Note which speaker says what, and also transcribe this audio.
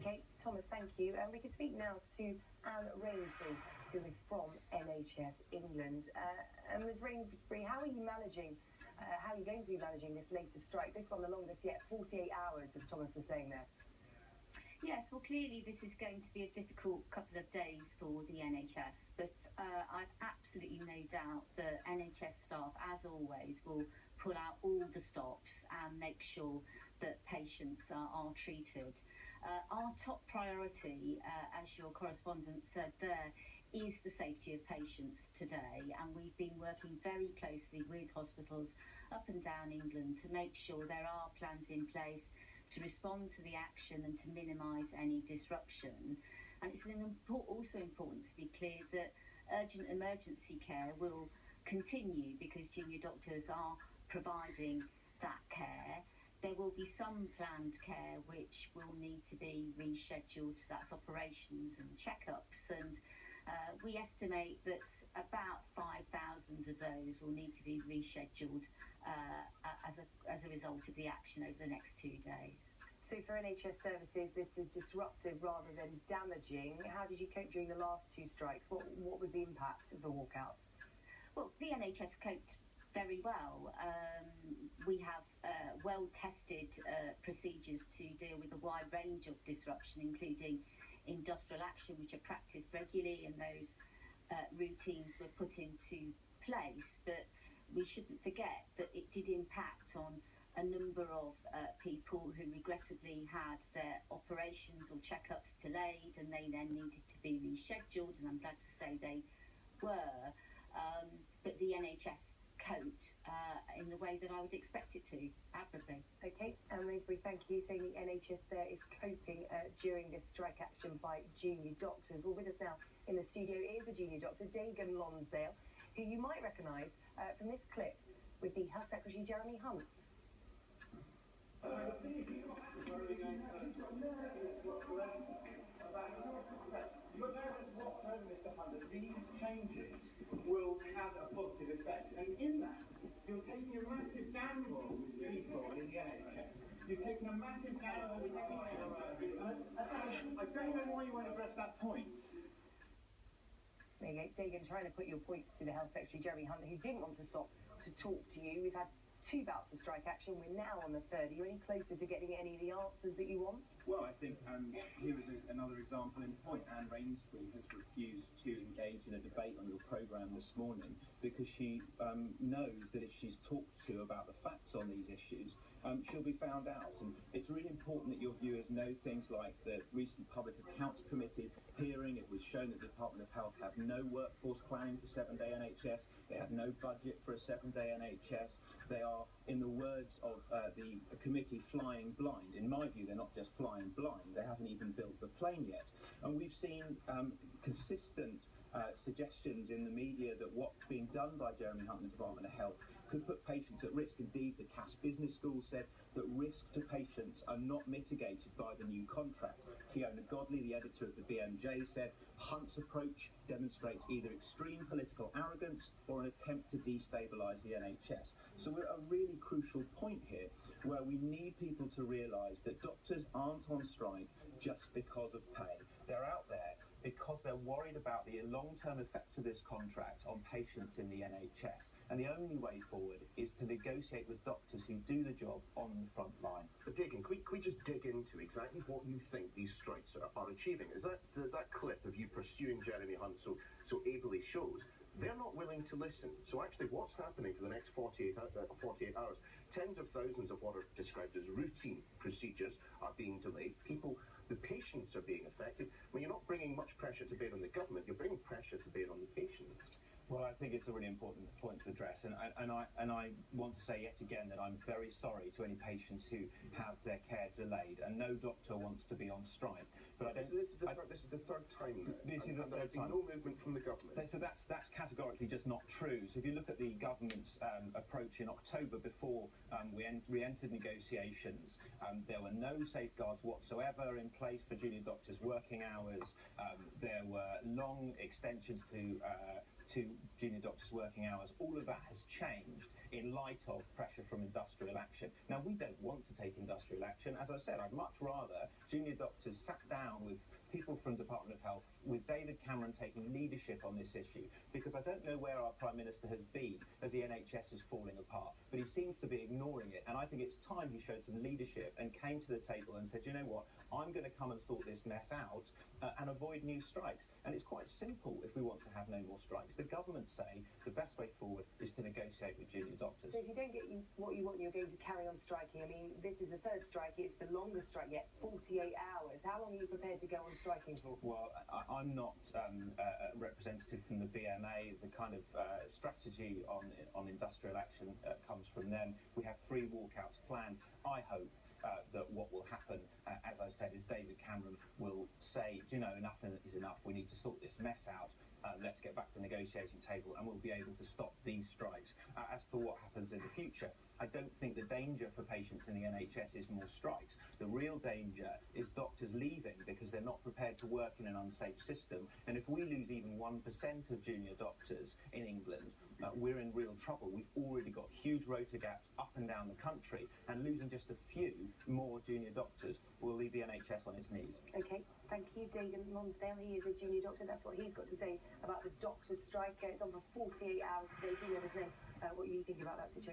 Speaker 1: Okay, Thomas, thank you. And we can speak now to Anne Rainsbury, who is from NHS England. Ms Rainsbury, how are you managing, how are you going to be managing this latest strike? This one, the longest yet, 48 hours, as Thomas was saying there.
Speaker 2: Yes, well, clearly this is going to be a difficult couple of days for the NHS, but I've absolutely no doubt that NHS staff, as always, will pull out all the stops and make sure that patients are treated. Our top priority, as your correspondent said there, is the safety of patients today, and we've been working very closely with hospitals up and down England to make sure there are plans in place to respond to the action and to minimise any disruption. And it's also important to be clear that urgent emergency care will continue because junior doctors are providing that care. There will be some planned care which will need to be rescheduled, so that's operations and checkups, and we estimate that about 5,000 of those will need to be rescheduled as a result of the action over the next 2 days.
Speaker 1: So for NHS services, this is disruptive rather than damaging. How did you cope during the last 2 strikes? What was the impact of the walkouts?
Speaker 2: Well, the NHS coped very well. We have well-tested procedures to deal with a wide range of disruption, including industrial action, which are practiced regularly, and those routines were put into place. But we shouldn't forget that it did impact on a number of people who regrettably had their operations or checkups delayed, and they then needed to be rescheduled, and I'm glad to say they were. But the NHS coped in the way that I would expect it to, admirably.
Speaker 1: Okay, Anne Rainsbury, thank you. Saying the NHS there is coping during this strike action by junior doctors. Well, with us now in the studio is a junior doctor, Dagan Lonsdale, who you might recognise from this clip with the Health Secretary Jeremy Hunt.
Speaker 3: Mr. Hunt, that these changes will have a positive effect, and in that you're taking a massive gamble with people in the NHS. You're taking a massive gamble with patients. I don't know why you won't address that point.
Speaker 1: There you go, Dagan, trying to put your points to the Health Secretary Jeremy Hunt, who didn't want to stop to talk to you. We've had 2 bouts of strike action. We're now on the 3rd. Are you any closer to getting any of the answers that you want?
Speaker 4: Well, I think here is another example in point. Anne Rainsbury has refused to engage in a debate on your programme this morning because she knows that if she's talked to about the facts on these issues, she'll be found out. And it's really important that your viewers know things like the recent Public Accounts Committee hearing. It was shown that the Department of Health have no workforce planning for 7-day NHS. They have no budget for a 7-day NHS. They are, in the words of the committee, flying blind. In my view, they're not just flying blind, they haven't even built the plane yet. And we've seen consistent suggestions in the media that what's being done by Jeremy Hunt and the Department of Health could put patients at risk. Indeed, the Cass Business School said that risk to patients are not mitigated by the new contract. Fiona Godley, the editor of the BMJ, said Hunt's approach demonstrates either extreme political arrogance or an attempt to destabilise the NHS. So we're at a really crucial point here where we need people to realise that doctors aren't on strike just because of pay. They're out there because they're worried about the long-term effects of this contract on patients in the NHS. And the only way forward is to negotiate with doctors who do the job on the front line.
Speaker 5: But Dagan, can we just dig into exactly what you think these strikes are achieving? Does that clip of you pursuing Jeremy Hunt so ably shows they're not willing to listen? So actually what's happening for the next 48 hours, tens of thousands of what are described as routine procedures are being delayed. The patients are being affected. When you're not bringing much pressure to bear on the government, you're bringing pressure to bear on the patients.
Speaker 4: Well, I think it's a really important point to address, and I want to say yet again that I'm very sorry to any patients who have their care delayed, and no doctor wants to be on strike. But I don't.
Speaker 5: So this is the third time.
Speaker 4: This is the third time.
Speaker 5: No movement from the government.
Speaker 4: So that's categorically just not true. So if you look at the government's approach in October before we entered negotiations, there were no safeguards whatsoever in place for junior doctors' working hours. There were long extensions to to junior doctors' working hours. All of that has changed in light of pressure from industrial action. Now, we don't want to take industrial action. As I said, I'd much rather junior doctors sat down with people from Department of Health, with David Cameron taking leadership on this issue, because I don't know where our Prime Minister has been as the NHS is falling apart, but he seems to be ignoring it, and I think it's time he showed some leadership and came to the table and said, you know what, I'm going to come and sort this mess out and avoid new strikes. And it's quite simple if we want to have no more strikes. The government say the best way forward is to negotiate with junior doctors.
Speaker 1: So if you don't get what you want, you're going to carry on striking. I mean, this is the third strike. It's the longest strike yet, 48 hours. How long are you prepared to go on striking for?
Speaker 4: Well, I'm not a representative from the BMA. The kind of strategy on industrial action comes from them. We have 3 walkouts planned. I hope that what will happen, as I said, is David Cameron will say, do you know, enough is enough. We need to sort this mess out. Let's get back to the negotiating table, and we'll be able to stop these strikes. As to what happens in the future, I don't think the danger for patients in the NHS is more strikes. The real danger is doctors leaving because they're not prepared to work in an unsafe system. And if we lose even 1% of junior doctors in England, we're in real trouble. We've already got huge rota gaps up and down the country, and losing just a few more junior doctors will leave the NHS on its knees.
Speaker 1: Okay, thank you, Dagan Lonsdale. He is a junior doctor. That's what he's got to say about the doctor's strike. It's on for 48 hours today. Do let us know what you think about that situation.